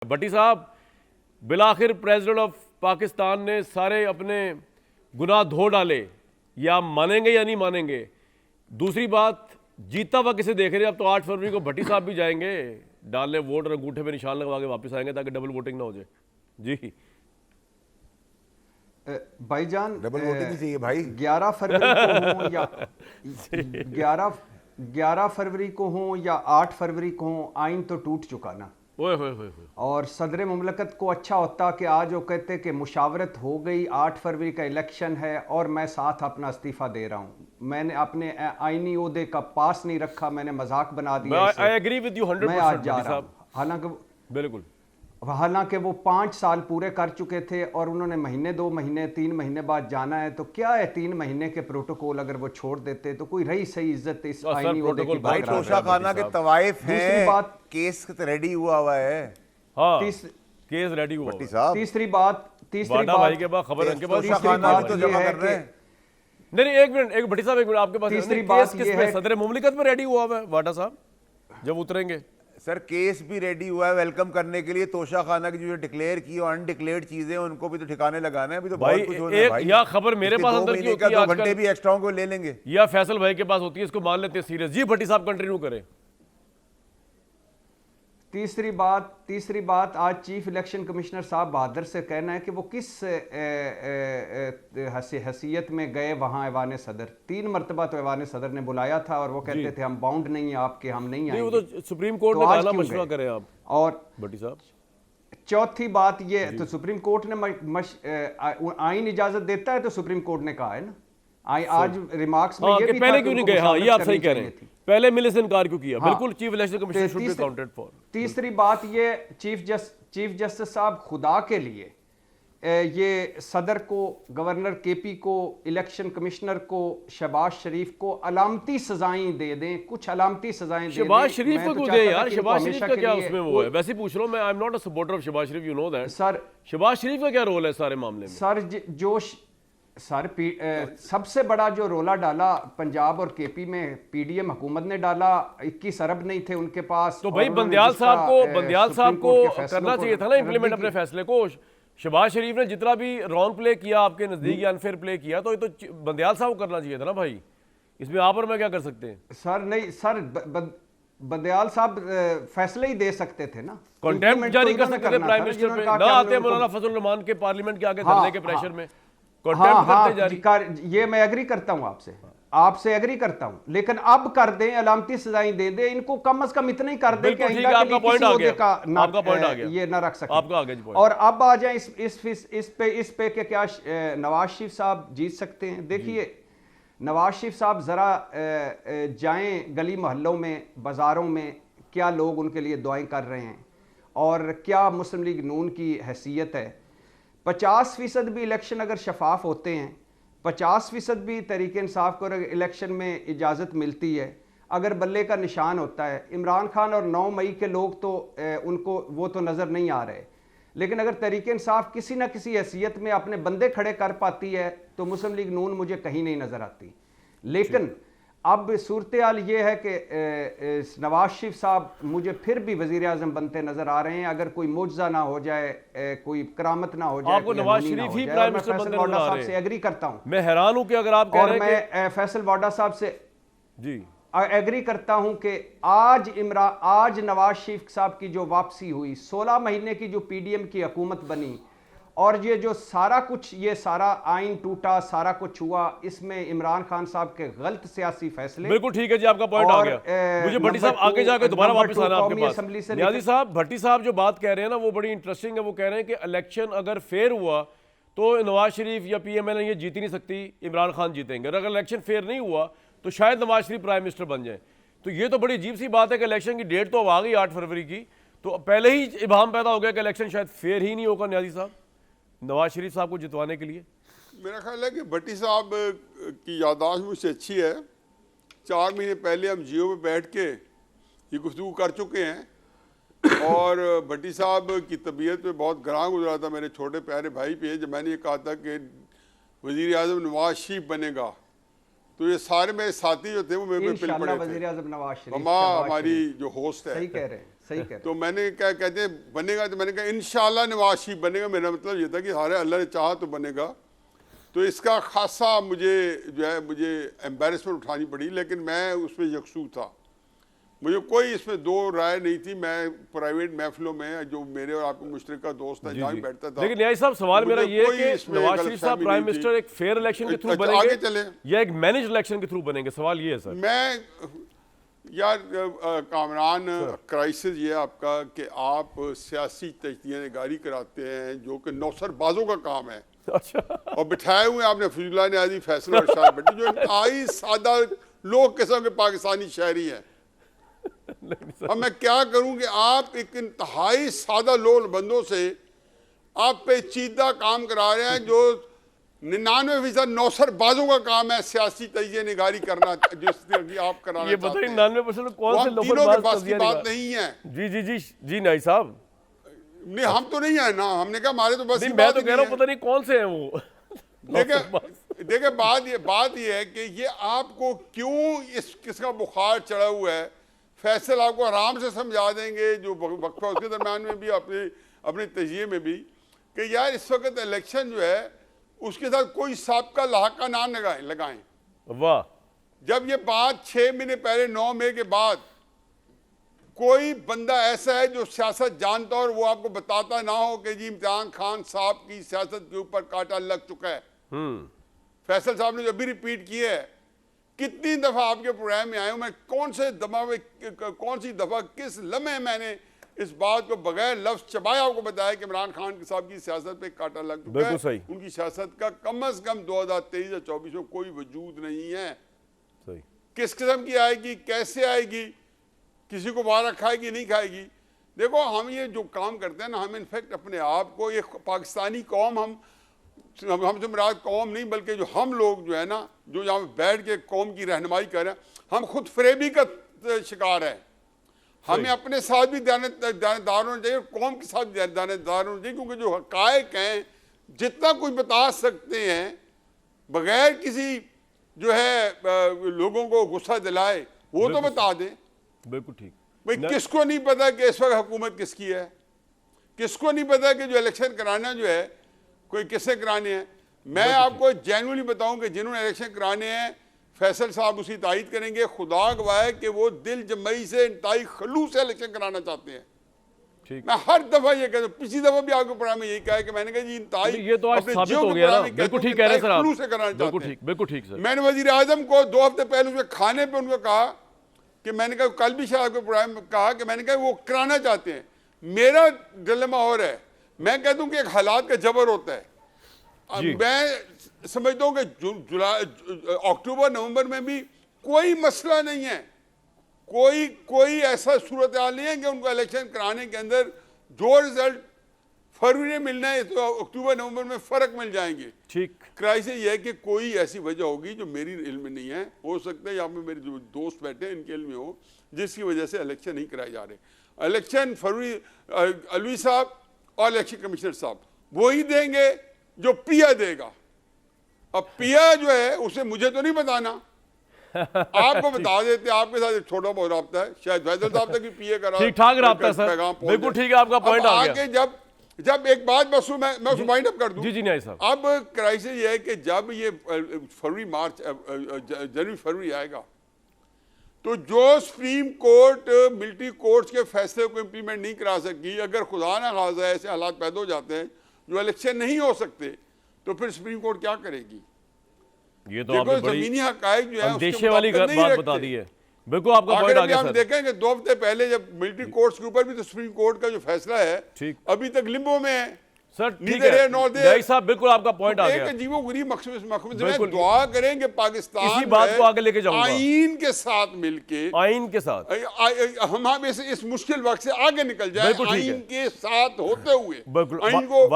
भट्टी साहब, बिलाखिर president of Pakistan ने सारे अपने गुनाह धो डाले, या मानेंगे या नहीं मानेंगे। दूसरी बात, जीता हुआ किसे देख रहे हैं? अब तो 8 फरवरी को भट्टी साहब भी जाएंगे डालने वोट और अंगूठे पे निशान लगवा के वापस आएंगे ताकि डबल वोटिंग ना हो जाए। जी भाईजान, डबल वोटिंग चाहिए भाई। 11 फरवरी को हो या 11 फरवरी को हो या 8 फरवरी को हो, आइन तो टूट चुका ना। ओए होए होए। और सदर मुमलकत को अच्छा होता कि आज वो कहते कि मुशावरत हो गई, 8 फरवरी का इलेक्शन है और मैं साथ अपना इस्तीफा दे रहा हूँ। मैंने अपने आइनी ओहदे का पास नहीं रखा, मैंने मजाक बना दिया। I agree with you 100%। मैं आज जा रहा हूँ, हालांकि वो 5 साल पूरे कर चुके थे और उन्होंने महीने 2 महीने 3 महीने बाद जाना है। तो क्या है 3 महीने के प्रोटोकॉल अगर वो छोड़ देते तो कोई रही सही इज्जत इस आईनी ओहदे की भाई तोशाखाना के तवाइफ हैं। दूसरी बात, केस रेडी हुआ है। हाँ, केस रेडी हुआ। तीसरी बात भाई के पास खबर है, तोशाखाना तो जमा कर रहे हैं। नहीं, एक मिनट, एक भट्टी साहब, एक मिनट, आपके पास तीसरी बात किस पे? सदर मुमलिकत में रेडी हुआ है वाडा साहब जब उतरेंगे? सर केस भी रेडी हुआ है वेलकम करने के लिए। तोशाखाना की जो डिक्लेयर की और अनडिक्लेयर्ड चीजें उनको भी तो ठिकाने लगाना है। अभी तो बहुत कुछ होना है भाई। या खबर मेरे पास अंदर की होती है, 2 घंटे भी एक्स्ट्रा को ले लेंगे, या फैसल भाई के पास होती है, इसको मान लेते हैं सीरियस। जी भट्टी साहब कंटिन्यू करें। तीसरी बात, आज चीफ इलेक्शन कमिश्नर साहब बहादुर से कहना है कि वो किस हैसियत में गए वहाँ ऐवान सदर। 3 मरतबा तो ऐवान सदर ने बुलाया था और वो कहते थे हम बाउंड नहीं है आपके, हम नहीं आएंगे। वो तो सुप्रीम कोर्ट ने कहा मशवरा करें आप। और भट्टी साहब, चौथी बात ये, तो सुप्रीम कोर्ट ने आइन इजाजत देता है तो सुप्रीम कोर्ट ने कहा है ना। आज रिमार्क्स में ये भी पहले क्यों नहीं गए? हाँ, ये आप सही कह रहे हैं, पहले मिले से इनकार क्यों किया? बिल्कुल, chief election commissioner should be accounted for. तीसरी बात ये, चीफ जस्टिस साहब खुदा के लिए ये सदर को, गवर्नर केपी को, इलेक्शन कमिश्नर को, शहबाज शरीफ को अलामती सजाएं दे दें, कुछ अलामती सजाएं दे दें। शहबाज शरीफ को दे यार, शहबाज शरीफ का क्या उसमें वो है? वैसे पूछ रहा हूं मैं, I am not a supporter of Shahbaz Sharif, you know that sir. Shahbaz Sharif का क्या रोल है सारे मामले में? सबसे बड़ा जो रोला डाला पंजाब और केपी में पीडीएम हुकूमत ने डाला, 21 अरब नहीं थे उनके पास। तो भाई बंदयाल साहब को करना चाहिए था ना इम्प्लीमेंट अपने फैसले को। शहबाज शरीफ ने जितना भी रॉन्ग प्ले किया आपके नजदीक या अनफेयर प्ले किया, तो ये तो बंदयाल साहब को करना चाहिए था ना भाई। इसमें आप और मैं क्या कर सकते हैं? सर नहीं सर, बंदयाल साहब फैसले ही दे सकते थे ना, कंटेम्प्ट जारी कर सकते थे प्राइम मिनिस्टर पे। ना आते मौलाना फजल रहमान के पार्लियामेंट के आगे धरने के प्रेशर में ये मैं एग्री करता हूं आपसे एग्री करता हूं, लेकिन अब कर दें, अलामती सजाएं दे दें इनको, कम से कम इतना ही कर दें कि आपका पॉइंट आ गया, ये ना रख सके आपका आगे। और अब आ जाए इस पे के क्या नवाज शरीफ साहब जीत सकते हैं? देखिए, नवाज शरीफ साहब जरा जाएं गली मोहल्लों में, बाजारों में, क्या लोग उनके लिए दुआएं कर रहे हैं और क्या मुस्लिम लीग नून की हैसियत है। 50% भी इलेक्शन अगर शफाफ होते हैं, 50% भी तहरीक इंसाफ को अगर इलेक्शन में इजाज़त मिलती है, अगर बल्ले का निशान होता है, इमरान खान और 9 मई के लोग तो उनको वो तो नज़र नहीं आ रहे, लेकिन अगर तहरीक इंसाफ किसी ना किसी हैसियत में अपने बंदे खड़े कर पाती है तो मुस्लिम लीग नून मुझे कहीं नहीं नज़र आती। लेकिन अब सूरत हाल ये है कि नवाज शरीफ साहब मुझे फिर भी वजीर आजम बनते नजर आ रहे हैं, अगर कोई मुआवजा ना हो जाए, कोई करामत ना हो जाए। आपको नवाज शरीफ ही प्राइम मिनिस्टर बनते नजर आ रहे हैं? से एग्री करता हूं। मैं हैरान हूं कि अगर आप कह रहे हैं, मैं फैसल वाडा साहब से जी एग्री करता हूं कि आज नवाज शरीफ साहब की जो वापसी हुई, 16 महीने की जो पीडीएम की हुकूमत बनी और ये जो सारा कुछ, ये सारा आइन टूटा, सारा कुछ हुआ, इसमें इमरान खान साहब के गलत सियासी फैसले। बिल्कुल ठीक है जी, आपका पॉइंट आ गया। मुझे भट्टी साहब आगे जाकर दोबारा वापस आना आपके पास। नियाज़ी साहब, भट्टी साहब जो बात कह रहे हैं ना वो बड़ी इंटरेस्टिंग है। वो कह रहे हैं कि इलेक्शन अगर फेयर हुआ तो नवाज शरीफ या पीएमएल ये जीत ही नहीं सकती, इमरान खान जीतेंगे। अगर इलेक्शन फेयर नहीं हुआ तो शायद नवाज शरीफ प्राइम मिनिस्टर बन जाए। तो ये तो बड़ी अजीब सी बात है कि इलेक्शन की डेट तो अब आ गई 8 फरवरी की, तो पहले ही इबाम पैदा हो गया कि इलेक्शन शायद फेयर ही नहीं होगा। नियाज़ी साहब, नवाज शरीफ साहब को जितवाने के लिए मेरा ख्याल है कि भट्टी साहब की याददाश्त मुझसे अच्छी है। 4 महीने पहले हम जियो में बैठ के ये गुफ्तगू कर चुके हैं और भट्टी साहब की तबीयत में बहुत ग्रां गुजरा था मेरे छोटे प्यारे भाई पे, जब मैंने ये कहा था कि वज़ीर आज़म नवाज शरीफ बनेगा, तो ये सारे मेरे साथी जो थे वो मेरे पे पिल पड़े थे। वज़ीर आज़म नवाज शरीफ, हमारी जो होस्ट है, सही कह रहे हैं, सही कह रहे तो मैंने क्या कहते हैं बनेगा, तो मैंने कहा इंशाल्लाह नवाज शरीफ बनेगा। मेरा मतलब ये था कि हारे अल्लाह ने चाहा तो बनेगा। तो इसका खासा मुझे जो है मुझे एम्बेरसमेंट उठानी पड़ी, लेकिन मैं उसमें यकसू था। मुझे कोई इसमें दो राय नहीं थी। मैं प्राइवेट महफिलों में जो मेरे और आपके मुश्तरका दोस्त है जहाँ बैठता था। लेकिन न्याय साहब सवाल मेरा ये है कि नवाज शरीफ साहब प्राइम मिनिस्टर एक फेयर इलेक्शन के थ्रू बनेंगे आगे चले या एक मैनेज इलेक्शन के थ्रू बनेंगे, सवाल ये है सर। मैं यार कामरान क्राइसिस ये है आपका कि आप सियासी तजज़िया निगारी कराते हैं जो कि नौसरबाजों का काम है। अच्छा। और बिठाए हुए आपने फजलुल्लाह नियाज़ी, फैसल और शाह भट्टी जो इंतहाई सादा लोग किस्म के पाकिस्तानी शहरी हैं। अब मैं क्या करूं कि आप एक इंतहाई सादा लोग बंदों से आप पेचीदा काम करा रहे हैं जो 99% नौसरबाजों का काम है सियासी तजज़िया निगारी करना, जिस तरह की आप कराना ये चाहते बताइए हैं। 99% कौन से तीनों के नौकरबाज पास की तजज़िया बात निगार? नहीं है। जी जी जी जी न्याय साहब, नहीं हम तो नहीं है ना, हमने कहा हमारे तो बस नहीं की मैं बात तो ही कह नहीं रहा हूँ है। पता नहीं कौन से हैं वो। देखिए बात ये है कि ये आपको क्यों इस किसका बुखार चढ़ा हुआ है। फैसल आपको आराम से समझा देंगे जो वक्फा उसके दरम्यान में भी अपने तजिए में भी कि यार इस वक्त इलेक्शन जो है उसके साथ कोई साबका लाका ना लगाएं। वाह। जब ये बात 6 महीने पहले 9 मई के बाद कोई बंदा ऐसा है जो सियासत जानता और वो आपको बताता ना हो कि जी इम्तियान खान साहब की सियासत के ऊपर कांटा लग चुका है। फैसल साहब ने जो भी रिपीट किया है, कितनी दफा आपके प्रोग्राम में आया हूं मैं, कौन सी दफा किस लम्हे मैंने इस बात को बगैर लफ्ज चबाया आपको बताया कि इमरान खान साहब की सियासत पे कांटा लग चुका है। सही। उनकी सियासत का कम अज कम 2023 या 24 में कोई वजूद नहीं है। सही। किस किस्म की आएगी, कैसे आएगी, किसी को बाहर खाएगी नहीं खाएगी। देखो हम ये जो काम करते हैं ना, हम इनफैक्ट अपने आप को एक पाकिस्तानी कौम, हमसे मुराद कौम नहीं बल्कि जो हम लोग जो है ना, जो यहाँ बैठ के कौम की रहनुमाई कर रहे हैं, हम खुद फरेबी का शिकार है। हमें अपने साथ भी दानतदार होना चाहिए, कौम के साथ दानतदार होना चाहिए, क्योंकि जो हकायक हैं जितना कुछ बता सकते हैं बगैर किसी जो है लोगों को गुस्सा दिलाए वो तो बता दें। बिल्कुल ठीक। भाई किसको नहीं पता कि इस वक्त हुकूमत किसकी है, किसको नहीं पता कि जो इलेक्शन कराना जो है कोई किससे कराने हैं। मैं आपको जेन्युइनली बताऊं कि जिन्होंने इलेक्शन कराने हैं फैसल साहब उसी तायद करेंगे, खुदा गवाह है कि वो दिल जमई से इंतहाई खलूस से इलेक्शन कराना चाहते हैं। ठीक। मैं हर दफा ये कहता हूँ, पिछली दफा भी आपके प्रोग्राम में यही कहा है कि मैंने कहा जी इंतहाई ये तो आज साबित हो गया ना। बिल्कुल ठीक कह रहे हैं सर आप, बिल्कुल ठीक सर। मैंने वजीर आजम को 2 हफ्ते पहले उसके खाने पे उनको कहा कि मैंने कहा, कल भी शायद आपके प्रोग्राम में कहा कि मैंने कहा वो कराना चाहते हैं। मेरा डिलेमा और है, मैं कहता हूँ कि एक हालात का जबर होता है। मैं समझता हूँ कि जुलाई अक्टूबर नवंबर में भी कोई मसला नहीं है, कोई ऐसा सूरत हाल नहीं है कि उनको इलेक्शन कराने के अंदर जो रिजल्ट फरवरी में मिलना है तो अक्टूबर नवंबर में फर्क मिल जाएंगे। ठीक। क्राइसिस ये है कि कोई ऐसी वजह होगी जो मेरी इल्म में नहीं है, हो सकता है यहाँ पे मेरे जो दोस्त बैठे हैं इनके इल्म में हो, जिसकी वजह से इलेक्शन नहीं कराए जा रहे। इलेक्शन फरवरी अलवी साहब और इलेक्शन कमिश्नर साहब वही देंगे जो पिया देगा। अब पिया जो है उसे मुझे तो नहीं बताना, आपको बता देते, आपके साथ एक छोटा बहुत रब्ता है, शायद फैसल साहब तक भी पिए का ठीक ठाक रब्ता है सर, बिल्कुल ठीक है, आपका पॉइंट आ गया। जब एक बात बस मैं उसको वाइंड अप कर दूं। जी जी नहीं साहब। अब क्राइसिस ये है कि जब ये जनवरी फरवरी आएगा तो जो सुप्रीम कोर्ट मिलिट्री कोर्ट्स के फैसले को इंप्लीमेंट नहीं करा सकी, अगर खुदा ना खासा ऐसे हालात पैदा हो जाते हैं जो इलेक्शन नहीं हो सकते, तो फिर सुप्रीम कोर्ट क्या करेगी? ये तो आपने बड़ी जमीनी हकायक जो है अंदेशे वाली बात बता दी है। बिल्कुल आपका पॉइंट आ गया सर। हम देखेंगे 2 हफ्ते पहले जब मिलिट्री कोर्ट्स के ऊपर भी तो सुप्रीम कोर्ट का जो फैसला है अभी तक लिम्बो में है सर। ठीक है भाई साहब, बिल्कुल आपका पॉइंट आ गया। एक अजीबो-गरीब मकसद में दुआ करेंगे पाकिस्तान इसी बात को आगे लेके जाऊंगा, आईन के साथ मिलके, आईन के साथ हम इस मुश्किल वक्त से आगे निकल जाए, आईन के साथ होते हुए आईन को